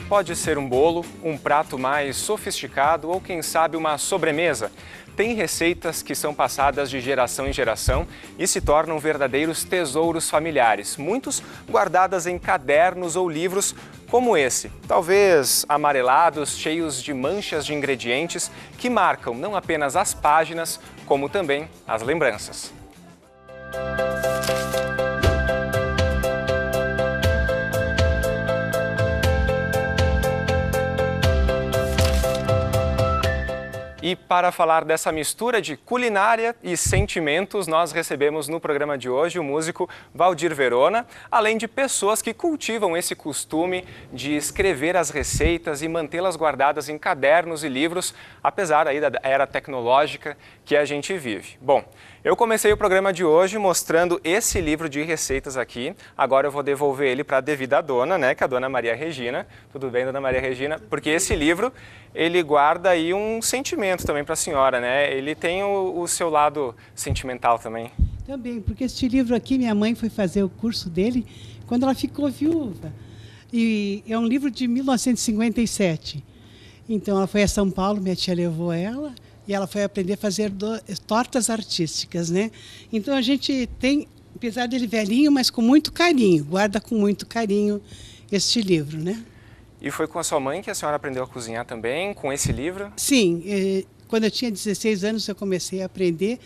Pode ser um bolo, um prato mais sofisticado ou, quem sabe, uma sobremesa. Tem receitas que são passadas de geração em geração e se tornam verdadeiros tesouros familiares, muitos guardadas em cadernos ou livros como esse, talvez amarelados, cheios de manchas de ingredientes que marcam não apenas as páginas, como também as lembranças. E para falar dessa mistura de culinária e sentimentos, nós recebemos no programa de hoje o músico Valdir Verona, além de pessoas que cultivam esse costume de escrever as receitas e mantê-las guardadas em cadernos e livros, apesar aí da era tecnológica que a gente vive. Bom, eu comecei o programa de hoje mostrando esse livro de receitas aqui. Agora eu vou devolver ele para a devida dona, né, que é a dona Maria Regina. Tudo bem, dona Maria Regina? Porque esse livro, ele guarda aí um sentimento também para a senhora, né? Ele tem o seu lado sentimental também. Também, porque este livro aqui, minha mãe foi fazer o curso dele quando ela ficou viúva. E é um livro de 1957. Então ela foi a São Paulo, minha tia levou ela. E ela foi aprender a fazer tortas artísticas, né? Então a gente tem, apesar dele velhinho, mas com muito carinho, guarda com muito carinho este livro, né? E foi com a sua mãe que a senhora aprendeu a cozinhar também, com esse livro? Sim, quando eu tinha 16 anos eu comecei a aprender,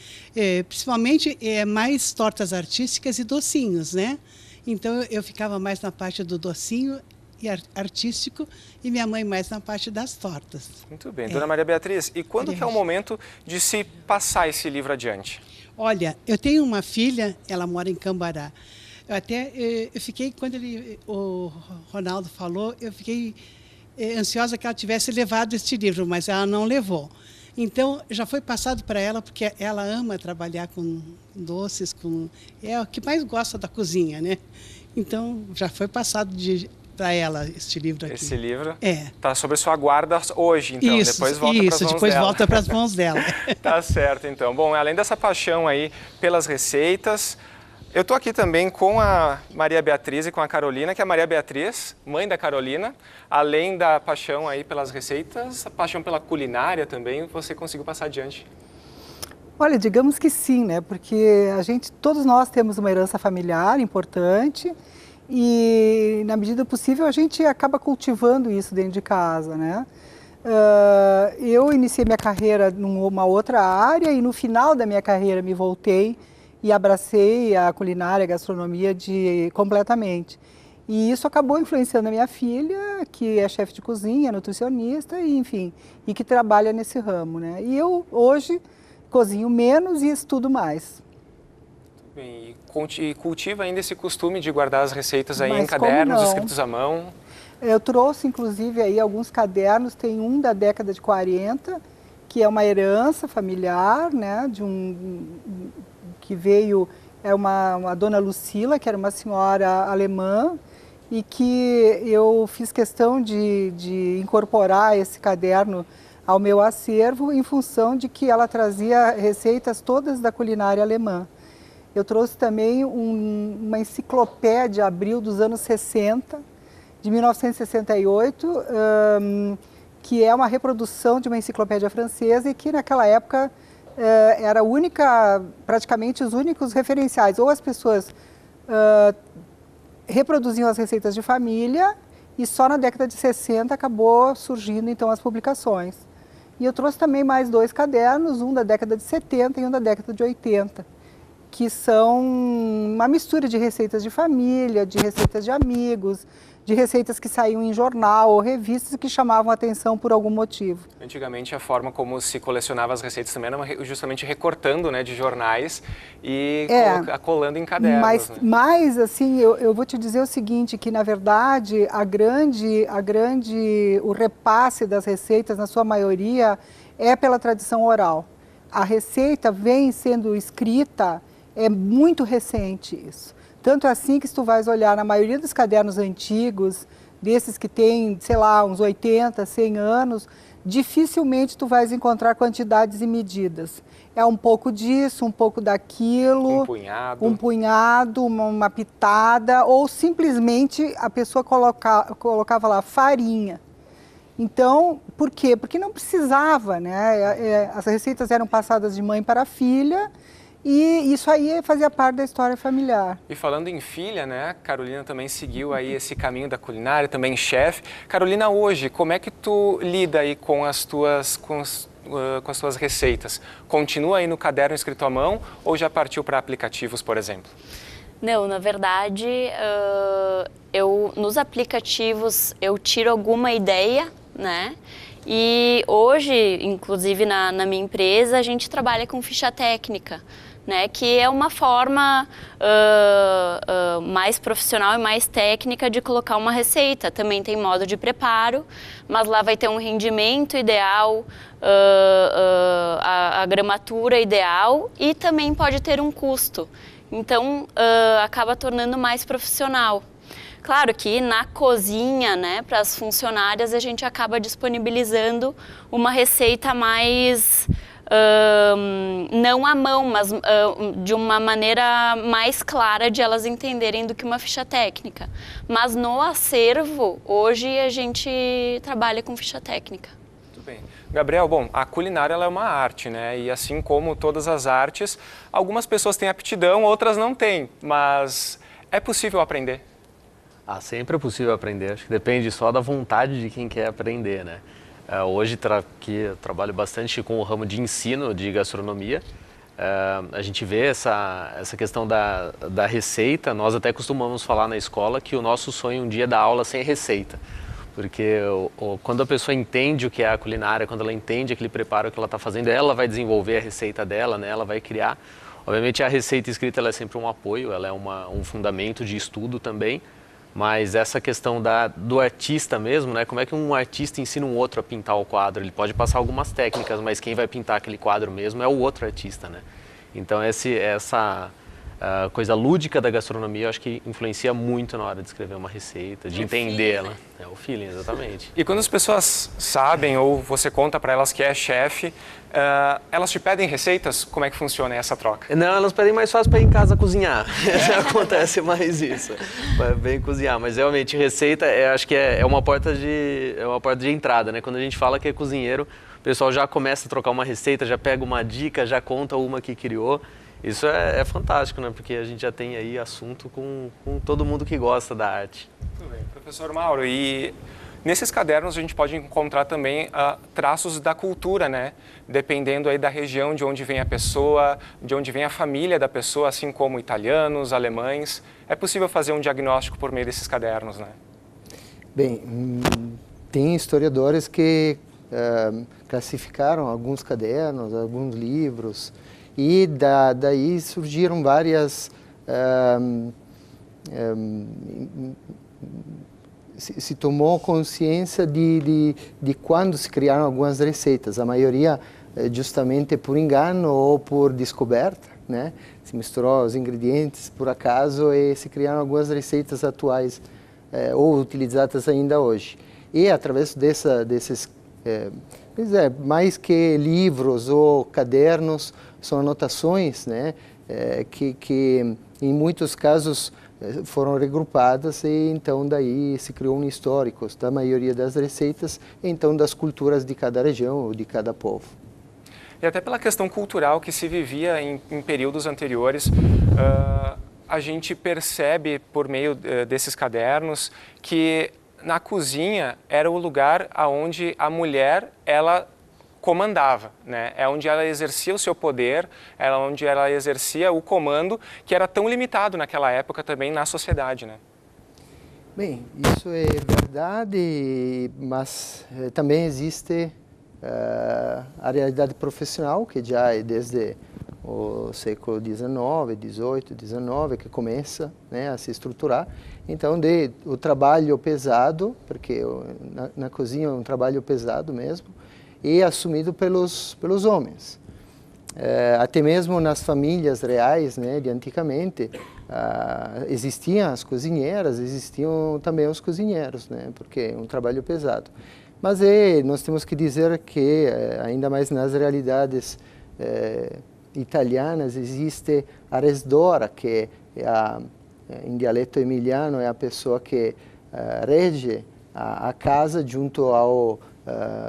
principalmente mais tortas artísticas e docinhos, né? Então eu ficava mais na parte do docinho e artístico e minha mãe mais na parte das tortas. Muito bem. Dona Maria Beatriz, e quando que é o momento de se passar esse livro adiante? Olha, eu tenho uma filha, ela mora em Cambará. Eu fiquei, quando o Ronaldo falou, eu fiquei ansiosa que ela tivesse levado este livro, mas ela não levou. Então, já foi passado para ela, porque ela ama trabalhar com doces, é o que mais gosta da cozinha, né? Então, já foi passado para ela este livro aqui. Esse livro está tá sob sua guarda hoje, então. Isso, depois volta para as mãos depois dela. volta para as mãos dela. Tá certo, então. Bom, além dessa paixão aí pelas receitas, eu estou aqui também com a Maria Beatriz e com a Carolina, que é a Maria Beatriz, mãe da Carolina. Além da paixão aí pelas receitas, a paixão pela culinária também, você conseguiu passar adiante. Olha, digamos que sim, né? Porque todos nós temos uma herança familiar importante e, na medida possível, a gente acaba cultivando isso dentro de casa, né? Eu iniciei minha carreira numa outra área e, no final da minha carreira, me voltei e abracei a culinária, a gastronomia completamente. E isso acabou influenciando a minha filha, que é chefe de cozinha, nutricionista, e, enfim, e que trabalha nesse ramo, né? E eu, hoje, cozinho menos e estudo mais. Bem, e cultiva ainda esse costume de guardar as receitas aí em cadernos escritos à mão? Eu trouxe, inclusive, aí alguns cadernos, tem um da década de 40, que é uma herança familiar, né, que veio, uma dona Lucila, que era uma senhora alemã, e que eu fiz questão de incorporar esse caderno ao meu acervo em função de que ela trazia receitas todas da culinária alemã. Eu trouxe também uma enciclopédia Abril dos anos 60, de 1968, que é uma reprodução de uma enciclopédia francesa e que naquela época era praticamente os únicos referenciais. Ou as pessoas reproduziam as receitas de família e só na década de 60 acabou surgindo então as publicações. E eu trouxe também mais 2 cadernos, um da década de 70 e um da década de 80, que são uma mistura de receitas de família, de receitas de amigos, de receitas que saíam em jornal ou revistas que chamavam a atenção por algum motivo. Antigamente a forma como se colecionava as receitas também era justamente recortando, né, de jornais e colando em cadernos. Mas assim, eu vou te dizer o seguinte, que na verdade o repasse das receitas, na sua maioria, é pela tradição oral. A receita vem sendo escrita, é muito recente isso. Tanto assim que se tu vais olhar na maioria dos cadernos antigos, desses que tem, sei lá, uns 80, 100 anos, dificilmente tu vais encontrar quantidades e medidas. É um pouco disso, um pouco daquilo. Um punhado, uma pitada, ou simplesmente a pessoa colocava lá farinha. Então, por quê? Porque não precisava, né? As receitas eram passadas de mãe para filha e isso aí fazia parte da história familiar. E falando em filha, né? Carolina também seguiu aí esse caminho da culinária, também chefe. Carolina, hoje, como é que tu lida aí com as tuas receitas? Continua aí no caderno escrito à mão ou já partiu para aplicativos, por exemplo? Não, na verdade, nos aplicativos eu tiro alguma ideia, né? E hoje, inclusive na minha empresa, a gente trabalha com ficha técnica, né? Que é uma forma mais profissional e mais técnica de colocar uma receita. Também tem modo de preparo, mas lá vai ter um rendimento ideal, a gramatura ideal e também pode ter um custo. Então, acaba tornando mais profissional. Claro que na cozinha, né, para as funcionárias, a gente acaba disponibilizando uma receita mais, não à mão, mas de uma maneira mais clara de elas entenderem do que uma ficha técnica. Mas no acervo, hoje a gente trabalha com ficha técnica. Muito bem. Gabriel, bom, a culinária ela é uma arte, né? E assim como todas as artes, algumas pessoas têm aptidão, outras não têm. Mas é possível aprender? Sempre é possível aprender. Acho que depende só da vontade de quem quer aprender, né? Hoje que eu trabalho bastante com o ramo de ensino de gastronomia. A gente vê essa questão da receita. Nós até costumamos falar na escola que o nosso sonho um dia é dar aula sem receita. Porque quando a pessoa entende o que é a culinária, quando ela entende aquele preparo que ela está fazendo, ela vai desenvolver a receita dela, né? Ela vai criar. Obviamente a receita escrita ela é sempre um apoio, ela é um fundamento de estudo também, mas essa questão do artista mesmo, né? Como é que um artista ensina um outro a pintar o quadro? Ele pode passar algumas técnicas, mas quem vai pintar aquele quadro mesmo é o outro artista, né? Então essa coisa lúdica da gastronomia, eu acho que influencia muito na hora de escrever uma receita, de entender ela. É o feeling, exatamente. E quando as pessoas sabem ou você conta para elas que é chefe, elas te pedem receitas? Como é que funciona essa troca? Não, elas pedem mais fácil para ir em casa cozinhar. Acontece mais isso. Para bem cozinhar, mas realmente receita, acho que é uma porta de entrada, né? Quando a gente fala que é cozinheiro, o pessoal já começa a trocar uma receita, já pega uma dica, já conta uma que criou. Isso é fantástico, né? Porque a gente já tem aí assunto com todo mundo que gosta da arte. Muito bem. Professor Mauro, e nesses cadernos a gente pode encontrar também traços da cultura, né? Dependendo aí da região de onde vem a pessoa, de onde vem a família da pessoa, assim como italianos, alemães. É possível fazer um diagnóstico por meio desses cadernos, né? Bem, tem historiadores que classificaram alguns cadernos, alguns livros, e daí surgiram várias... se tomou consciência de quando se criaram algumas receitas. A maioria justamente por engano ou por descoberta, né? Se misturou os ingredientes por acaso e se criaram algumas receitas atuais ou utilizadas ainda hoje. E através desses... mais que livros ou cadernos, são anotações, né, que em muitos casos foram regrupadas e então daí se criou um histórico da maioria das receitas e então das culturas de cada região ou de cada povo. E até pela questão cultural que se vivia em períodos anteriores, a gente percebe por meio desses cadernos que na cozinha era o lugar onde a mulher ela comandava, né? É onde ela exercia o seu poder, era onde ela exercia o comando que era tão limitado naquela época também na sociedade, né? Bem, isso é verdade, mas também existe a realidade profissional que já é desde o século XIX, XVIII, XIX que começa, né, a se estruturar. Então, o trabalho pesado, porque na cozinha é um trabalho pesado mesmo, e assumido pelos homens. Até mesmo nas famílias reais, né, de antigamente, existiam as cozinheiras, existiam também os cozinheiros, né, porque é um trabalho pesado. Mas nós temos que dizer que, ainda mais nas realidades italianas, existe a resdora, que em dialeto emiliano é a pessoa que rege a casa junto ao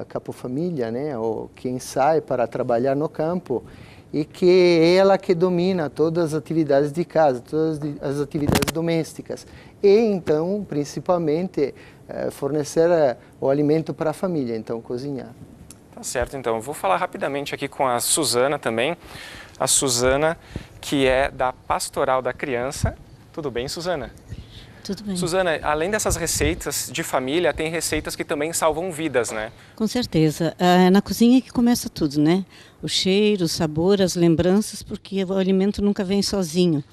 capofamília, né, ou quem sai para trabalhar no campo, e que é ela que domina todas as atividades de casa, todas as atividades domésticas, e então, principalmente, fornecer o alimento para a família, então cozinhar. Tá certo, então. Eu vou falar rapidamente aqui com a Suzana também. A Suzana, que é da Pastoral da Criança. Tudo bem, Suzana? Tudo bem. Suzana, além dessas receitas de família, tem receitas que também salvam vidas, né? Com certeza. É na cozinha que começa tudo, né? O cheiro, o sabor, as lembranças, porque o alimento nunca vem sozinho.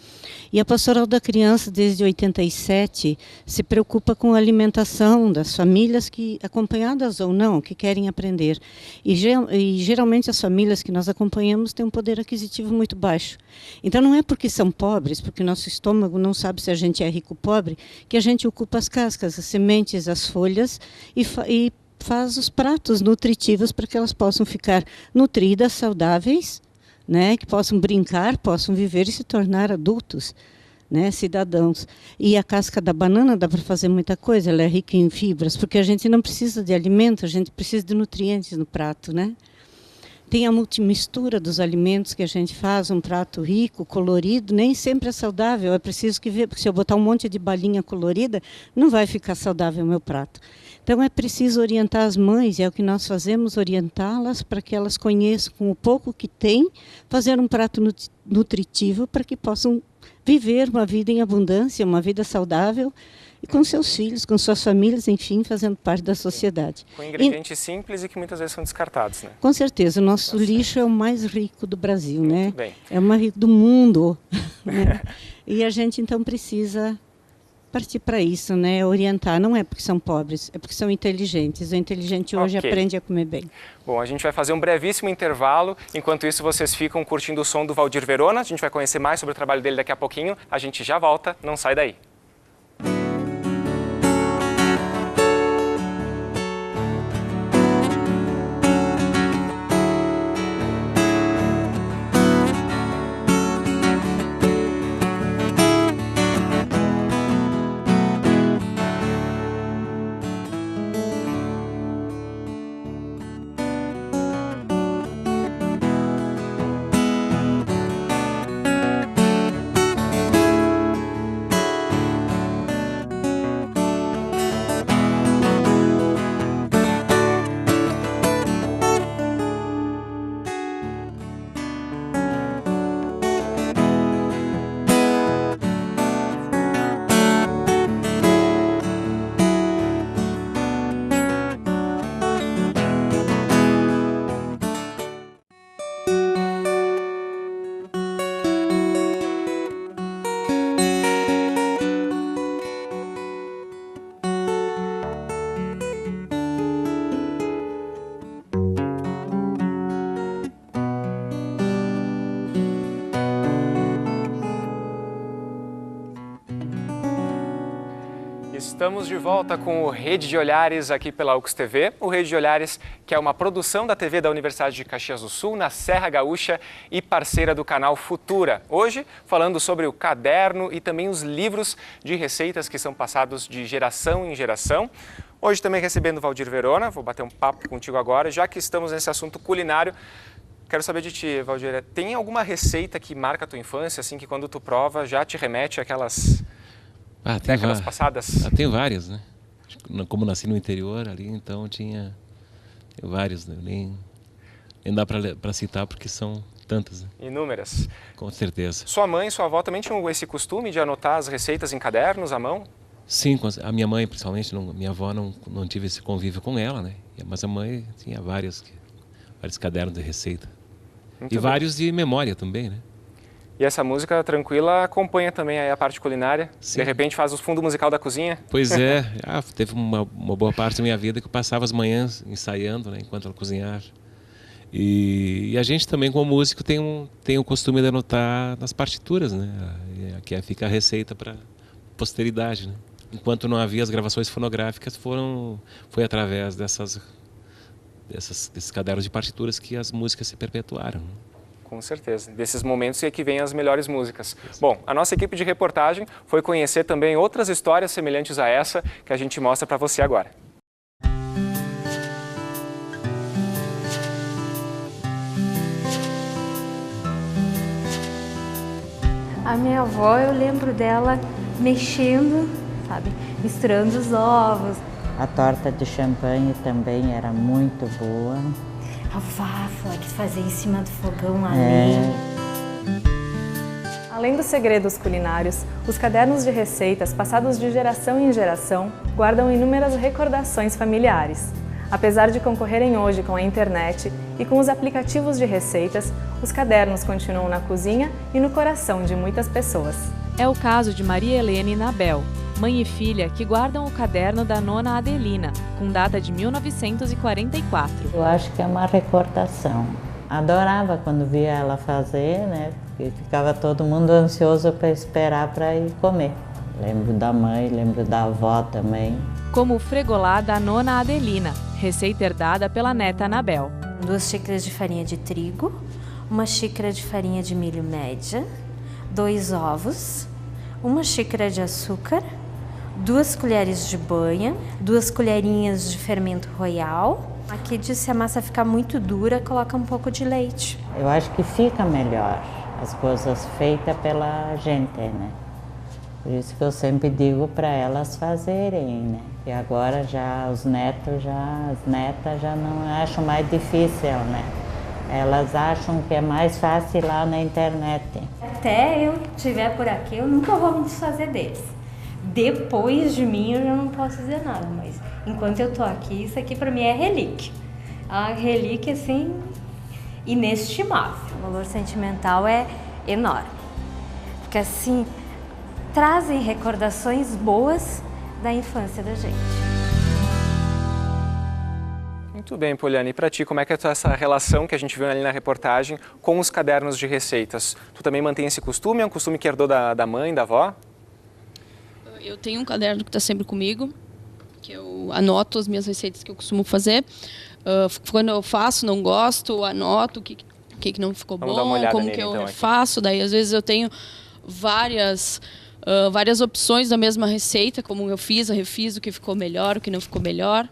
E a Pastoral da Criança, desde 87, se preocupa com a alimentação das famílias, que, acompanhadas ou não, que querem aprender. E geralmente as famílias que nós acompanhamos têm um poder aquisitivo muito baixo. Então não é porque são pobres, porque nosso estômago não sabe se a gente é rico ou pobre, que a gente ocupa as cascas, as sementes, as folhas e faz os pratos nutritivos para que elas possam ficar nutridas, saudáveis, né, que possam brincar, possam viver e se tornar adultos, né, cidadãos. E a casca da banana dá para fazer muita coisa, ela é rica em fibras, porque a gente não precisa de alimento, a gente precisa de nutrientes no prato, né? Tem a multimistura dos alimentos que a gente faz, um prato rico, colorido, nem sempre é saudável, é preciso que ver, porque se eu botar um monte de balinha colorida, não vai ficar saudável o meu prato. Então é preciso orientar as mães, e é o que nós fazemos, orientá-las para que elas conheçam com o pouco que têm, fazer um prato nutritivo para que possam viver uma vida em abundância, uma vida saudável, e com seus filhos, com suas famílias, enfim, fazendo parte da sociedade. Com ingredientes simples e que muitas vezes são descartados, né? Com certeza, o nosso lixo é o mais rico do Brasil, né? Muito bem. É o mais rico do mundo, né? E a gente então precisa partir para isso, né? Orientar, não é porque são pobres, é porque são inteligentes. O inteligente hoje aprende a comer bem. Bom, a gente vai fazer um brevíssimo intervalo. Enquanto isso, vocês ficam curtindo o som do Valdir Verona. A gente vai conhecer mais sobre o trabalho dele daqui a pouquinho. A gente já volta, não sai daí. Estamos de volta com o Rede de Olhares aqui pela UX TV. O Rede de Olhares, que é uma produção da TV da Universidade de Caxias do Sul, na Serra Gaúcha e parceira do canal Futura. Hoje, falando sobre o caderno e também os livros de receitas que são passados de geração em geração. Hoje também recebendo o Valdir Verona, vou bater um papo contigo agora, já que estamos nesse assunto culinário. Quero saber de ti, Valdir, tem alguma receita que marca a tua infância, assim, que quando tu prova já te remete àquelas... décadas passadas? Tem várias, né? Como nasci no interior ali, então tinha várias, né? Nem dá para citar porque são tantas, né? Inúmeras. Com certeza. Sua mãe e sua avó também tinham esse costume de anotar as receitas em cadernos à mão? Sim, a minha mãe principalmente, minha avó não tive esse convívio com ela, né? Mas a mãe tinha vários cadernos de receita. Muito bem. Vários de memória também, né? E essa música tranquila acompanha também a parte culinária? Sim. De repente faz o fundo musical da cozinha? Pois é, teve uma boa parte da minha vida que eu passava as manhãs ensaiando, né, enquanto ela cozinhava. E a gente também, como músico, tem o costume de anotar nas partituras, né? Que fica a receita para posteridade, né? enquanto não havia as gravações fonográficas, foi através desses cadernos de partituras que as músicas se perpetuaram. Com certeza. Desses momentos é que vêm as melhores músicas. Bom, a nossa equipe de reportagem foi conhecer também outras histórias semelhantes a essa que a gente mostra para você agora. A minha avó, eu lembro dela mexendo, sabe, misturando os ovos. A torta de champanhe também era muito boa. A váfula que fazia em cima do fogão a lenha. Além dos segredos culinários, os cadernos de receitas passados de geração em geração guardam inúmeras recordações familiares. Apesar de concorrerem hoje com a internet e com os aplicativos de receitas, os cadernos continuam na cozinha e no coração de muitas pessoas. É o caso de Maria Helena e Nabel, mãe e filha que guardam o caderno da nona Adelina, com data de 1944. Eu acho que é uma recordação. Adorava quando via ela fazer, né? Porque ficava todo mundo ansioso para esperar para ir comer. Lembro da mãe, lembro da avó também. Como o fregolá da nona Adelina, receita herdada pela neta Anabel. 2 xícaras de farinha de trigo, 1 xícara de farinha de milho média, 2 ovos, 1 xícara de açúcar, 2 colheres de banha, 2 colherinhas de fermento royal. Aqui diz se a massa ficar muito dura, coloca um pouco de leite. Eu acho que fica melhor as coisas feitas pela gente, né? Por isso que eu sempre digo para elas fazerem, né? E agora já as netas já não acham mais difícil, né? Elas acham que é mais fácil lá na internet. Até eu estiver por aqui, eu nunca vou me desfazer deles. Depois de mim, eu já não posso dizer nada, mas enquanto eu tô aqui, isso aqui para mim é relíquia. É uma relíquia, assim, inestimável. O valor sentimental é enorme. Porque, assim, trazem recordações boas da infância da gente. Muito bem, Poliana. E para ti, como é que é essa relação que a gente viu ali na reportagem com os cadernos de receitas? Tu também mantém esse costume? É um costume que herdou da mãe, da avó? Eu tenho um caderno que está sempre comigo, que eu anoto as minhas receitas que eu costumo fazer. Quando eu faço, não gosto, anoto o que não ficou bom, como que eu faço. Daí, às vezes, eu tenho várias opções da mesma receita, como eu fiz, eu refiz o que ficou melhor, o que não ficou melhor.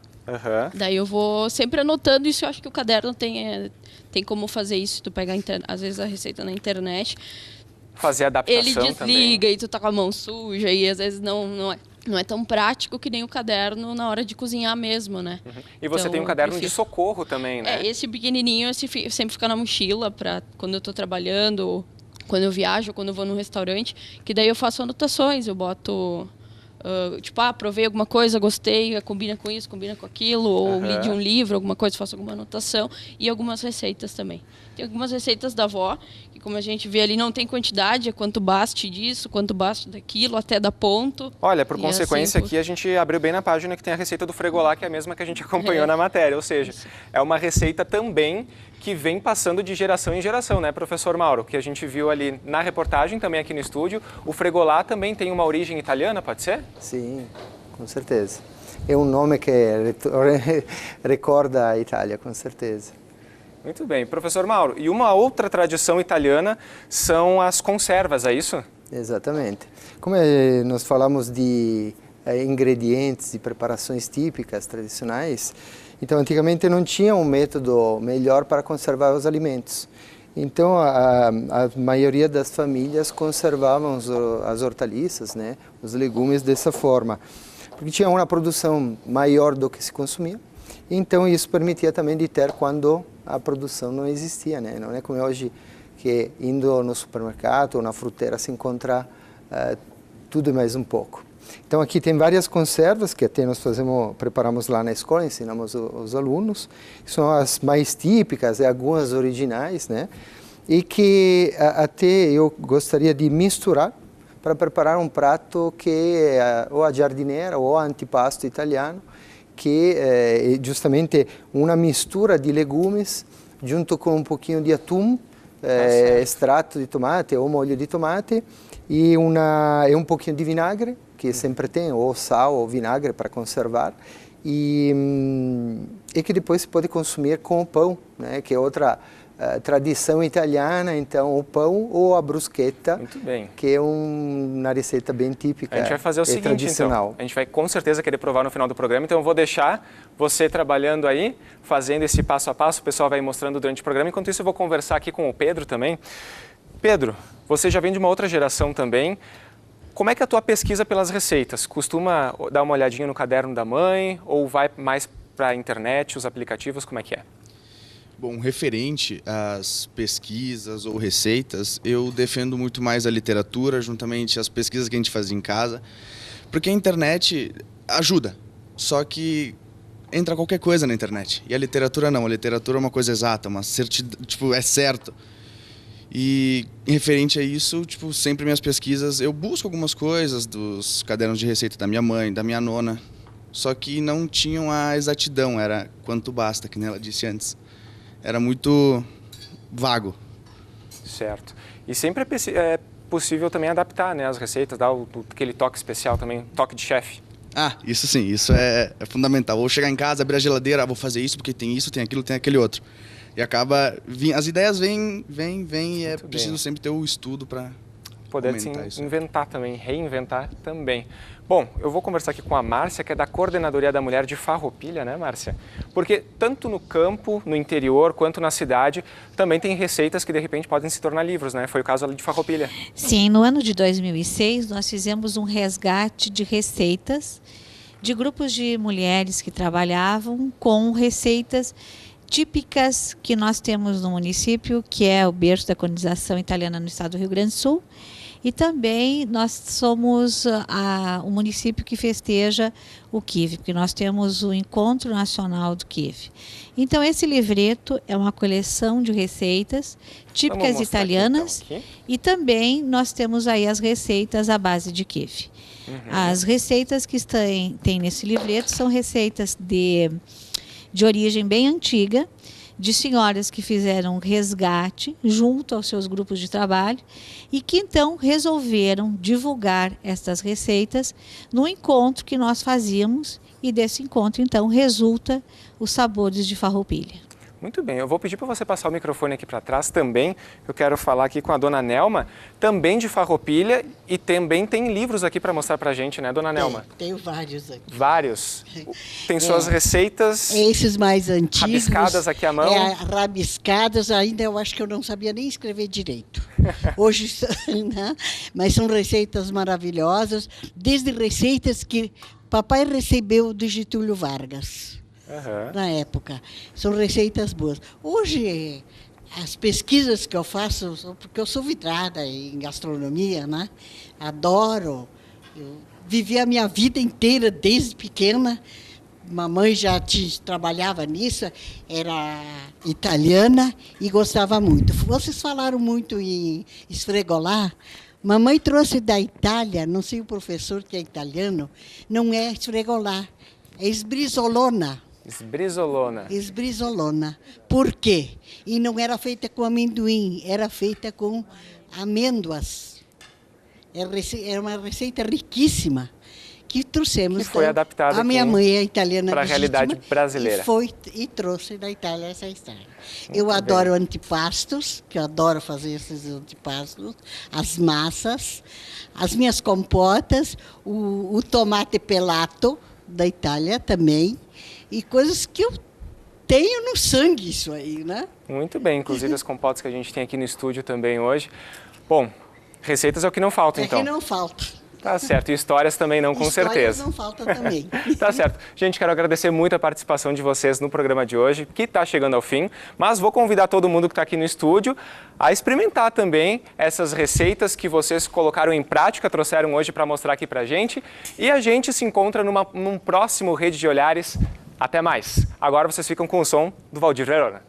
Daí eu vou sempre anotando isso. Eu acho que o caderno tem como fazer isso. Tu pega, às vezes, a receita na internet, fazer adaptação ele desliga também. E tu tá com a mão suja e às vezes não é tão prático que nem o caderno na hora de cozinhar mesmo, né? E você tem um caderno de socorro também, né? Esse pequenininho sempre fica na mochila para quando eu tô trabalhando, quando eu viajo, quando eu vou num restaurante, que daí eu faço anotações, eu boto provei alguma coisa, gostei, combina com isso, combina com aquilo, ou li de um livro, alguma coisa, faço alguma anotação, e algumas receitas também. Tem algumas receitas da avó, que como a gente vê ali, não tem quantidade, é quanto baste disso, quanto baste daquilo, até dar ponto. Olha, por consequência, assim, aqui a gente abriu bem na página que tem a receita do fregolá, que é a mesma que a gente acompanhou na matéria, ou seja, é uma receita também que vem passando de geração em geração, né, professor Mauro? Que a gente viu ali na reportagem, também aqui no estúdio. O fregolá também tem uma origem italiana, pode ser? Sim, com certeza. É um nome que recorda a Itália, com certeza. Muito bem. Professor Mauro, e uma outra tradição italiana são as conservas, é isso? Exatamente. Como nós falamos de ingredientes e preparações típicas, tradicionais, então antigamente não tinha um método melhor para conservar os alimentos. Então a maioria das famílias conservavam as hortaliças, né, os legumes dessa forma, porque tinha uma produção maior do que se consumia. Então isso permitia também de ter quando a produção não existia, né? Não é como hoje que indo no supermercado ou na fruteira se encontra tudo e mais um pouco. Então aqui tem várias conservas que até nós preparamos lá na escola, ensinamos os alunos, que são as mais típicas e algumas originais, né? E que até eu gostaria de misturar para preparar um prato que é ou a giardiniera ou a antipasto italiano, que é justamente uma mistura de legumes junto com um pouquinho de atum, extrato de tomate ou molho de tomate e um pouquinho de vinagre que sempre tem, ou sal ou vinagre para conservar, e que depois se pode consumir com o pão, né? Que é outra tradição italiana, então o pão ou a bruschetta, que é uma receita bem típica. A gente vai fazer o seguinte, então. A gente vai com certeza querer provar no final do programa, então eu vou deixar você trabalhando aí, fazendo esse passo a passo, o pessoal vai mostrando durante o programa. Enquanto isso, eu vou conversar aqui com o Pedro também. Pedro, você já vem de uma outra geração também. Como é que é a tua pesquisa pelas receitas? Costuma dar uma olhadinha no caderno da mãe ou vai mais para a internet, os aplicativos, como é que é? Bom, referente às pesquisas ou receitas, eu defendo muito mais a literatura, juntamente às pesquisas que a gente fazia em casa, porque a internet ajuda, só que entra qualquer coisa na internet, e a literatura não, a literatura é uma coisa exata, uma certidão, tipo, é certo. E referente a isso, tipo, sempre minhas pesquisas, eu busco algumas coisas dos cadernos de receita da minha mãe, da minha nona, só que não tinham a exatidão, era quanto basta, que nem ela disse antes. Era muito vago. Certo. E sempre é possível também adaptar, né, as receitas, dar aquele toque especial também, toque de chefe. Ah, isso sim, isso é fundamental. Ou chegar em casa, abrir a geladeira, vou fazer isso porque tem isso, tem aquilo, tem aquele outro. E acaba, as ideias vêm e é preciso sempre ter o estudo para poder se inventar também, reinventar também. Bom, eu vou conversar aqui com a Márcia, que é da Coordenadoria da Mulher de Farroupilha, né, Márcia? Porque tanto no campo, no interior, quanto na cidade, também tem receitas que de repente podem se tornar livros, né? Foi o caso ali de Farroupilha. Sim, no ano de 2006 nós fizemos um resgate de receitas de grupos de mulheres que trabalhavam com receitas típicas que nós temos no município, que é o berço da colonização italiana no estado do Rio Grande do Sul. E também nós somos o município que festeja o quive, porque nós temos o Encontro Nacional do Quive. Então esse livreto é uma coleção de receitas típicas italianas aqui, então, e também nós temos aí as receitas à base de quive. As receitas que tem nesse livreto são receitas de origem bem antiga, de senhoras que fizeram um resgate junto aos seus grupos de trabalho e que então resolveram divulgar estas receitas no encontro que nós fazíamos, e desse encontro então resulta os Sabores de Farroupilha. Muito bem, eu vou pedir para você passar o microfone aqui para trás também. Eu quero falar aqui com a dona Nelma, também de Farroupilha, e também tem livros aqui para mostrar para a gente, né, dona Nelma? Tenho vários aqui. Vários? Tem suas receitas... Esses mais antigos. Rabiscadas aqui à mão? Rabiscadas, ainda eu acho que eu não sabia nem escrever direito. Hoje, né? Mas são receitas maravilhosas, desde receitas que papai recebeu do Getúlio Vargas. Na época. São receitas boas. Hoje, as pesquisas que eu faço, porque eu sou vidrada em gastronomia, né? Adoro. Eu vivi a minha vida inteira, desde pequena. Mamãe já trabalhava nisso, era italiana e gostava muito. Vocês falaram muito em esfregolar. Mamãe trouxe da Itália, não sei o professor que é italiano, não é esfregolar, é esbrizolona. Esbrizolona. Esbrizolona. Por quê? E não era feita com amendoim, era feita com amêndoas. Era uma receita riquíssima que trouxemos. Que foi adaptada. A minha mãe é italiana para a realidade brasileira. E trouxe da Itália essa história. Eu adoro antipastos, que eu adoro fazer esses antipastos, as massas, as minhas compotas, o tomate pelato da Itália também. E coisas que eu tenho no sangue, isso aí, né? Muito bem, inclusive as compotas que a gente tem aqui no estúdio também hoje. Bom, receitas é o que não falta, então. É que não falta. Tá certo, e histórias também não, com certeza. Histórias não falta também. Tá certo. Gente, quero agradecer muito a participação de vocês no programa de hoje, que está chegando ao fim, mas vou convidar todo mundo que está aqui no estúdio a experimentar também essas receitas que vocês colocaram em prática, trouxeram hoje para mostrar aqui pra gente, e a gente se encontra num próximo Rede de Olhares. Até mais. Agora vocês ficam com o som do Valdir Verona.